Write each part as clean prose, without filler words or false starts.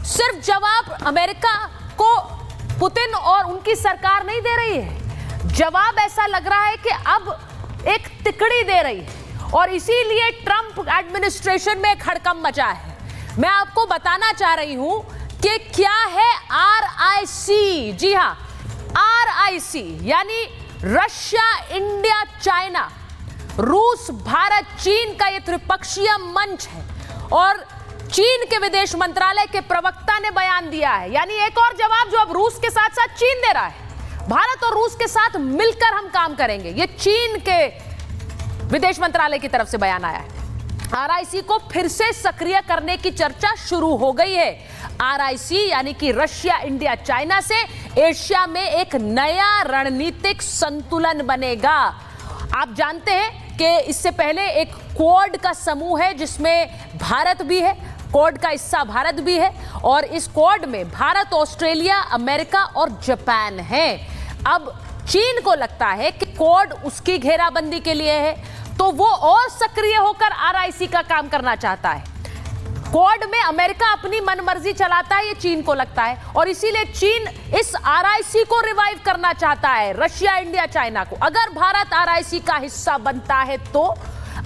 सिर्फ जवाब अमेरिका को पुतिन और उनकी सरकार नहीं दे रही है, जवाब ऐसा लग रहा है कि अब एक तिकड़ी दे रही है और इसीलिए ट्रंप एडमिनिस्ट्रेशन में एक हड़कंप मचा है। मैं आपको बताना चाह रही हूं कि क्या है RIC। जी हां, RIC यानी रशिया, इंडिया, चाइना, रूस, भारत, चीन का यह त्रिपक्षीय मंच है और चीन के विदेश मंत्रालय के प्रवक्ता ने बयान दिया है, यानी एक और जवाब जो अब रूस के साथ साथ चीन दे रहा है। भारत और रूस के साथ मिलकर हम काम करेंगे, यह चीन के विदेश मंत्रालय की तरफ से बयान आया है। RIC को फिर से सक्रिय करने की चर्चा शुरू हो गई है। RIC यानी कि रशिया, इंडिया, चाइना से एशिया में एक नया रणनीतिक संतुलन बनेगा। आप जानते हैं कि इससे पहले एक क्वाड का समूह है जिसमें भारत भी है, क्वाड का हिस्सा भारत भी है और इस क्वाड में भारत, ऑस्ट्रेलिया, अमेरिका और जापान है। अब चीन को लगता है कि क्वाड उसकी घेराबंदी के लिए है तो वो और सक्रिय होकर RIC का काम करना चाहता है। क्वाड में अमेरिका अपनी मनमर्जी चलाता है, ये चीन को लगता है और इसीलिए चीन इस RIC को रिवाइव करना चाहता है, रशिया, इंडिया, चाइना को। अगर भारत RIC का हिस्सा बनता है तो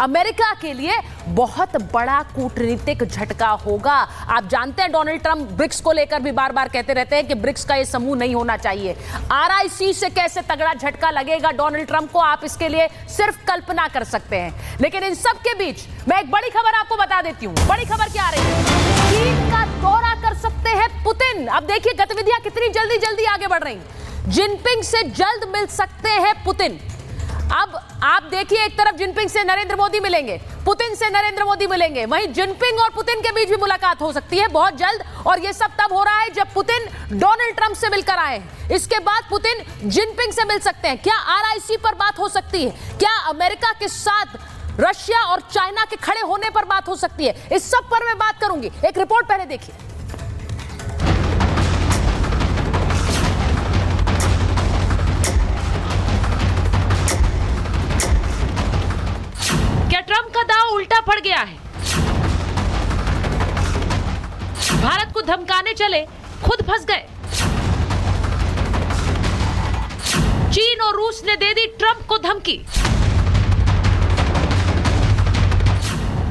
अमेरिका के लिए बहुत बड़ा कूटनीतिक झटका होगा। आप जानते हैं डोनाल्ड ट्रंप ब्रिक्स को लेकर भी बार बार कहते रहते हैं कि ब्रिक्स का ये समूह नहीं होना चाहिए। RIC से कैसे तगड़ा झटका लगेगा डोनाल्ड ट्रंप को, आप इसके लिए सिर्फ कल्पना कर सकते हैं। लेकिन इन सब के बीच मैं एक बड़ी खबर आपको बता देती हूं। बड़ी खबर क्या आ रही है? चीन का दौरा कर सकते हैं पुतिन। अब देखिए गतिविधियां कितनी जल्दी जल्दी आगे बढ़ रही हैं। जिनपिंग से जल्द मिल सकते हैं पुतिन। अब आप देखिए, एक तरफ जिनपिंग से नरेंद्र मोदी मिलेंगे, पुतिन से नरेंद्र मोदी मिलेंगे, वहीं जिनपिंग और पुतिन के बीच भी मुलाकात हो सकती है बहुत जल्द। और यह सब तब हो रहा है जब पुतिन डोनाल्ड ट्रंप से मिलकर आए हैं। इसके बाद पुतिन जिनपिंग से मिल सकते हैं। क्या RIC पर बात हो सकती है? क्या अमेरिका के साथ रशिया और चाइना के खड़े होने पर बात हो सकती है? इस सब पर मैं बात करूंगी। एक रिपोर्ट पहले देखिए। क्या ट्रंप का दांव उल्टा पड़ गया है? भारत को धमकाने चले, खुद फंस गए। चीन और रूस ने दे दी ट्रंप को धमकी।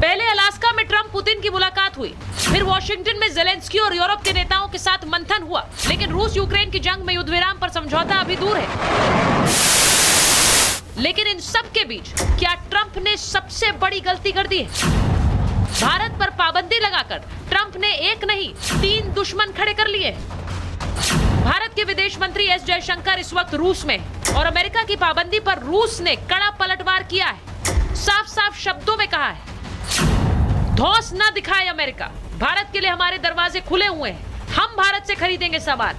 पहले अलास्का में ट्रंप पुतिन की मुलाकात हुई, फिर वॉशिंगटन में ज़ेलेंस्की और यूरोप के नेताओं के साथ मंथन हुआ। लेकिन रूस यूक्रेन की जंग में युद्ध विराम पर समझौता अभी दूर है। लेकिन इन सब के बीच क्या ट्रंप ने सबसे बड़ी गलती कर दी है? भारत पर पाबंदी लगाकर ट्रंप ने एक नहीं 3 दुश्मन खड़े कर लिए। भारत के विदेश मंत्री S जयशंकर इस वक्त रूस में और अमेरिका की पाबंदी पर रूस ने कड़ा पलटवार किया है। साफ साफ शब्दों में कहा है, धौंस न दिखाए अमेरिका, भारत के लिए हमारे दरवाजे खुले हुए हैं, हम भारत से खरीदेंगे सामान।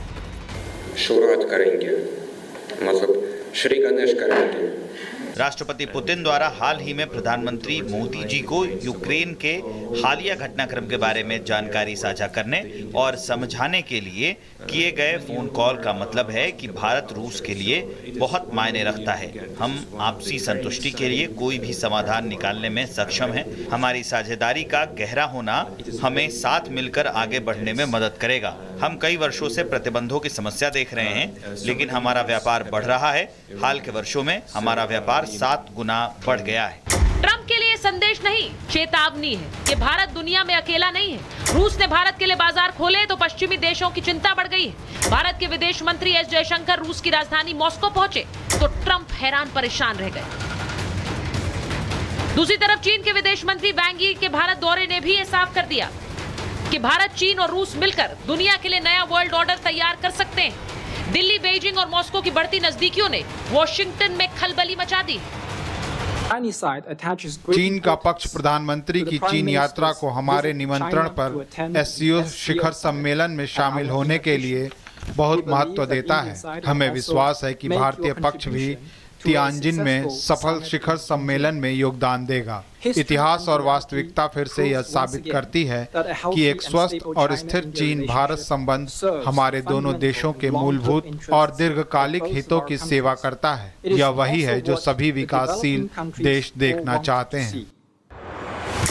शुरुआत करेंगे, मतलब श्री गणेश करेंगे। राष्ट्रपति पुतिन द्वारा हाल ही में प्रधानमंत्री मोदी जी को यूक्रेन के हालिया घटनाक्रम के बारे में जानकारी साझा करने और समझाने के लिए किए गए फोन कॉल का मतलब है कि भारत रूस के लिए बहुत मायने रखता है। हम आपसी संतुष्टि के लिए कोई भी समाधान निकालने में सक्षम हैं। हमारी साझेदारी का गहरा होना हमें साथ मिलकर आगे बढ़ने में मदद करेगा। हम कई वर्षों से प्रतिबंधों की समस्या देख रहे हैं, लेकिन हमारा व्यापार बढ़ रहा है। हाल के वर्षों में हमारा व्यापार 7 गुना बढ़ गया है। ट्रंप के लिए संदेश नहीं, चेतावनी है कि भारत दुनिया में अकेला नहीं है। रूस ने भारत के लिए बाजार खोले तो पश्चिमी देशों की चिंता बढ़ गई है। भारत के विदेश मंत्री S जयशंकर रूस की राजधानी मॉस्को पहुंचे तो ट्रंप हैरान परेशान रह गए। दूसरी तरफ चीन के विदेश मंत्री वांग यी के भारत दौरे ने भी ये साफ कर दिया कि भारत, चीन और रूस मिलकर दुनिया के लिए नया वर्ल्ड ऑर्डर तैयार कर सकते हैं। दिल्ली, बीजिंग और मॉस्को की बढ़ती नजदीकियों ने वॉशिंगटन में खलबली मचा दी। चीन का पक्ष प्रधानमंत्री की चीन यात्रा को हमारे निमंत्रण पर SCO शिखर सम्मेलन में शामिल होने के लिए बहुत महत्व देता है। हमें विश्वास है कि भारतीय पक्ष भी तियानजिन में सफल शिखर सम्मेलन में योगदान देगा। इतिहास और वास्तविकता फिर से यह साबित करती है कि एक स्वस्थ और स्थिर चीन भारत संबंध हमारे दोनों देशों के मूलभूत और दीर्घकालिक हितों की सेवा करता है। यह वही है जो सभी विकासशील देश देखना चाहते हैं।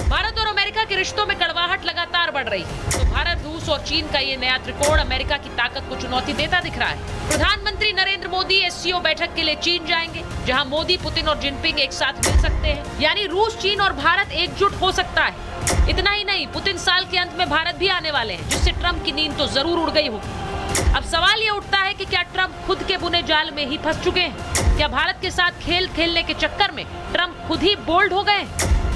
भारत और अमेरिका के रिश्तों में कड़वाहट लगातार बढ़ रही है, तो भारत, रूस और चीन का ये नया त्रिकोण अमेरिका की ताकत को चुनौती देता दिख रहा है। प्रधानमंत्री नरेंद्र मोदी एससीओ बैठक के लिए चीन जाएंगे, जहां मोदी, पुतिन और जिनपिंग एक साथ मिल सकते हैं, यानी रूस, चीन और भारत एकजुट हो सकता है। इतना ही नहीं, पुतिन साल के अंत में भारत भी आने वाले हैं, जिससे ट्रंप की नींद तो जरूर उड़ गई होगी। अब सवाल ये उठता है कि क्या ट्रंप खुद के बुने जाल में ही फंस चुके हैं? क्या भारत के साथ खेल खेलने के चक्कर में ट्रंप खुद ही बोल्ड हो गए?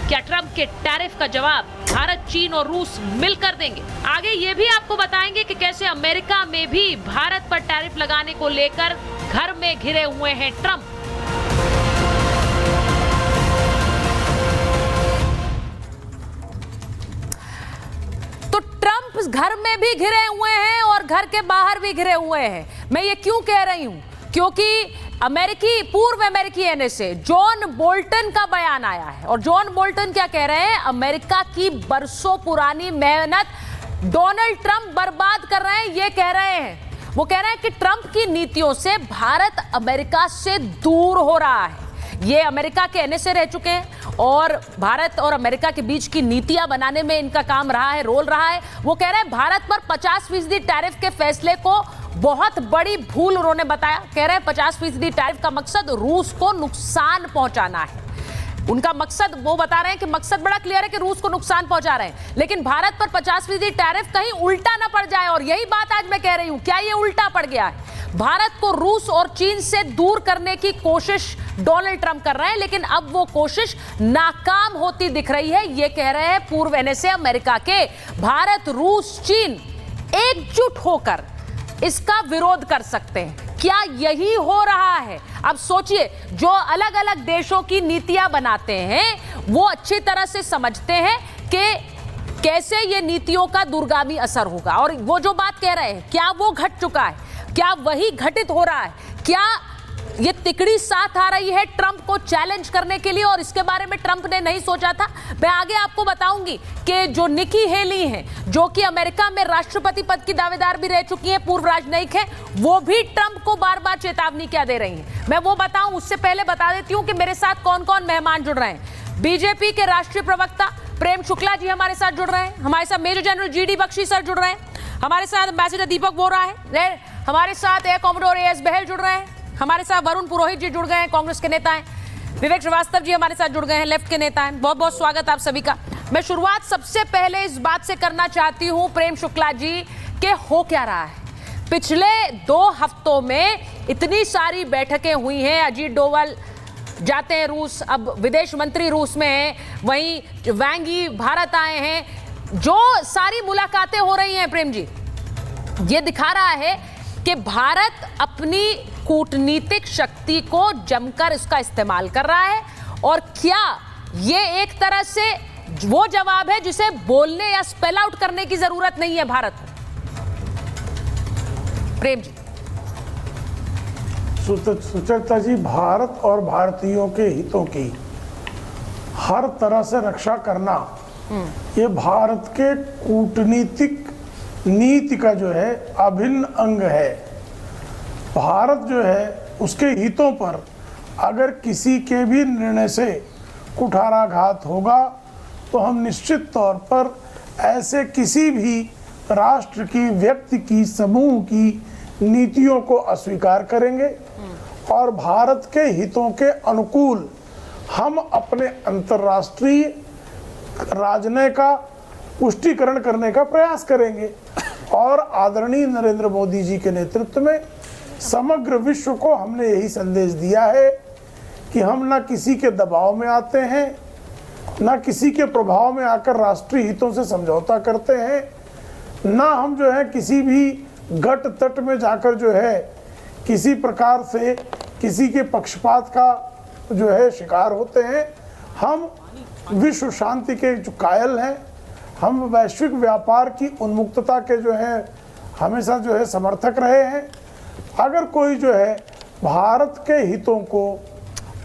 क्या ट्रंप के टैरिफ का जवाब भारत, चीन और रूस मिलकर देंगे? आगे ये भी आपको बताएंगे कि कैसे अमेरिका में भी भारत पर टैरिफ लगाने को लेकर घर में घिरे हुए हैं ट्रंप। तो ट्रंप घर में भी घिरे हुए हैं और घर के बाहर भी घिरे हुए हैं। मैं ये क्यों कह रही हूं? क्योंकि पूर्व अमेरिकी एनएसए जॉन बोल्टन का बयान आया है, और जॉन बोल्टन क्या कह रहे हैं? अमेरिका की बरसों पुरानी मेहनत डोनाल्ड ट्रंप बर्बाद कर रहे हैं, ये कह रहे हैं। वो कह रहे हैं कि ट्रंप की नीतियों से भारत अमेरिका से दूर हो रहा है। ये अमेरिका के एनएसए रह चुके हैं और भारत और अमेरिका के बीच की नीतियां बनाने में इनका काम रहा है, रोल रहा है। वो कह रहे हैं भारत पर 50% टैरिफ के फैसले को बहुत बड़ी भूल उन्होंने बताया। कह रहे हैं 50% टैरिफ का मकसद रूस को नुकसान पहुंचाना है। उनका मकसद, वो बता रहे हैं कि मकसद बड़ा क्लियर है कि रूस को नुकसान पहुंचा रहे हैं, लेकिन भारत पर 50% टैरिफ कहीं उल्टा ना पड़ जाए। और यही बात आज मैं कह रही हूं, क्या ये उल्टा पड़ गया है? भारत को रूस और चीन से दूर करने की कोशिश डोनाल्ड ट्रंप कर रहे हैं, लेकिन अब वो कोशिश नाकाम होती दिख रही है। ये कह रहे हैं पूर्व एनएसए अमेरिका के। भारत, रूस, चीन एकजुट होकर इसका विरोध कर सकते हैं। क्या यही हो रहा है? अब सोचिए, जो अलग अलग देशों की नीतियां बनाते हैं वो अच्छी तरह से समझते हैं कि कैसे ये नीतियों का दूरगामी असर होगा। और वो जो बात कह रहे हैं, क्या वो घट चुका है? क्या वही घटित हो रहा है? क्या ये तिकड़ी साथ आ रही है ट्रंप को चैलेंज करने के लिए? और इसके बारे में ट्रंप ने नहीं सोचा था। मैं आगे आपको बताऊंगी कि जो निकी हेली हैं, जो कि अमेरिका में राष्ट्रपति पद की दावेदार भी रह चुकी हैं, पूर्व राजनयिक हैं, वो भी ट्रंप को बार बार चेतावनी क्या दे रही हैं। मैं वो बताऊं, उससे पहले बता देती हूं कि मेरे साथ कौन कौन मेहमान जुड़ रहे हैं। बीजेपी के राष्ट्रीय प्रवक्ता प्रेम शुक्ला जी हमारे साथ जुड़ रहे हैं। हमारे साथ major general GD Bakshi sir जुड़ रहे हैं। हमारे साथ एम्बेसडर दीपक बोरा है। हमारे साथ एयर कॉमोडोर एएस बहल जुड़ रहे हैं। हमारे साथ वरुण पुरोहित जी जुड़ गए हैं, कांग्रेस के नेता हैं। विवेक श्रीवास्तव जी हमारे साथ जुड़ गए हैं, लेफ्ट के नेता हैं। बहुत बहुत स्वागत आप सभी का। मैं शुरुआत सबसे पहले इस बात से करना चाहती हूं, प्रेम शुक्ला जी, के हो क्या रहा है? पिछले 2 हफ्तों में इतनी सारी बैठकें हुई हैं। अजीत डोवाल जाते हैं रूस, अब विदेश मंत्री रूस में हैं, वहीं वैंगी भारत आए हैं। जो सारी मुलाकातें हो रही हैं प्रेम जी, ये दिखा रहा है कि भारत अपनी कूटनीतिक शक्ति को जमकर इसका इस्तेमाल कर रहा है। और क्या ये एक तरह से वो जवाब है जिसे बोलने या स्पेल आउट करने की जरूरत नहीं है भारत को? प्रेम जी। सुचरिता जी, भारत और भारतीयों के हितों की हर तरह से रक्षा करना ये भारत के कूटनीतिक नीति का जो है अभिन्न अंग है। भारत जो है उसके हितों पर अगर किसी के भी निर्णय से कुठाराघात होगा तो हम निश्चित तौर पर ऐसे किसी भी राष्ट्र की, व्यक्ति की, समूह की नीतियों को अस्वीकार करेंगे और भारत के हितों के अनुकूल हम अपने अंतर्राष्ट्रीय राजनय का पुष्टिकरण करने का प्रयास करेंगे। और आदरणीय नरेंद्र मोदी जी के नेतृत्व में समग्र विश्व को हमने यही संदेश दिया है कि हम न किसी के दबाव में आते हैं, न किसी के प्रभाव में आकर राष्ट्रीय हितों से समझौता करते हैं, न हम जो है किसी भी गट तट में जाकर जो है किसी प्रकार से किसी के पक्षपात का जो है शिकार होते हैं। हम विश्व शांति के जो कायल हैं, हम वैश्विक व्यापार की उन्मुक्तता के जो है हमेशा जो है समर्थक रहे हैं। अगर कोई जो है भारत के हितों को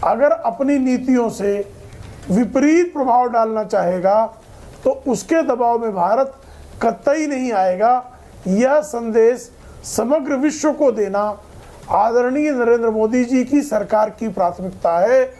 अगर अपनी नीतियों से विपरीत प्रभाव डालना चाहेगा तो उसके दबाव में भारत कतई नहीं आएगा। यह संदेश समग्र विश्व को देना आदरणीय नरेंद्र मोदी जी की सरकार की प्राथमिकता है।